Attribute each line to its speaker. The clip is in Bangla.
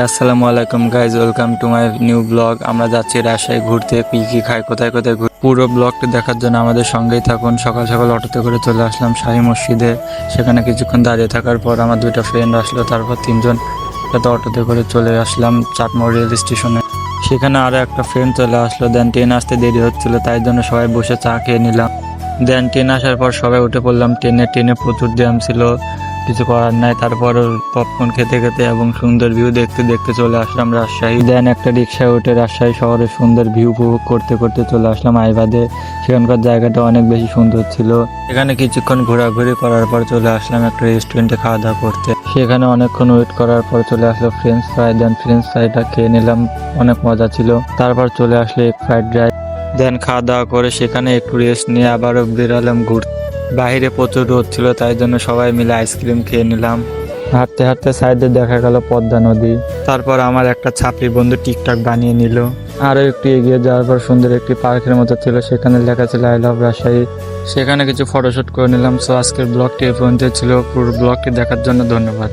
Speaker 1: আসসালামু আলাইকুম guys, welcome to my new blog. আমরা যাচ্ছি রাজশাহী ঘুরতে। কি খাই, কোথায় কোথায় পুরো ব্লগটি দেখার জন্য আমাদের সঙ্গেই থাকুন। সকাল সকাল অটোতে করে চলে আসলাম শাহী মসজিদে। সেখানে কিছুক্ষণ দাঁড়িয়ে থাকার পর আমার দুইটা ফ্রেন্ড আসলো, তারপর তিনজন সাথে অটোতে করে চলে আসলাম চাটমোড় রেল স্টেশনে। সেখানে আরও একটা ফ্রেন্ড চলে আসলো। দেন ট্রেন আসতে দেরি হচ্ছিল, তাই জন্য সবাই বসে চা খেয়ে নিলাম। দেন ট্রেন আসার পর সবাই উঠে পড়লাম ট্রেনে প্রচুর জ্যাম ছিল, কিছু করার নাই। তারপর পপকর্ন খেতে খেতে এবং সুন্দর ভিউ দেখতে দেখতে চলে আসলাম রাজশাহী। দেন একটা রিক্সায় উঠে রাজশাহী শহরের সুন্দর ভিউ উপভোগ করতে করতে চলে আসলাম আইবাদে। সেখানকার জায়গাটা অনেক বেশি সুন্দর ছিল। এখানে কিছুক্ষণ ঘোরাঘুরি করার পর চলে আসলাম একটা রেস্টুরেন্টে খাওয়া দাওয়া করতে। সেখানে অনেকক্ষণ ওয়েট করার পর চলে আসলো ফ্রেঞ্চ ফ্রাই। দেন ফ্রেঞ্চ ফ্রাইটা খেয়ে নিলাম, অনেক মজা ছিল। তারপর চলে আসলো এগ ফ্রাইড রাইস। দেন খাওয়া দাওয়া করে সেখানে একটু রেস্ট নিয়ে আবারও বেরালাম ঘুরতে। বাইরে প্রচুর রোদ ছিল, তাই জন্য সবাই মিলে আইসক্রিম খেয়ে নিলাম। হাঁটতে হাঁটতে সাইডে দেখা গেল পদ্মা নদী। তারপর আমার একটা ছাপড়ি বন্ধু টিকটক বানিয়ে নিল। আরও একটু এগিয়ে যাওয়ার পর সুন্দর একটি পার্কের মতো ছিল, সেখানে লেখা ছিল আই লাভ রাজশাহী। সেখানে কিছু ফটোশুট করে নিলাম। সো আজকের ব্লগটি এই পর্যন্ত ছিল। পুরো ব্লগটি দেখার জন্য ধন্যবাদ।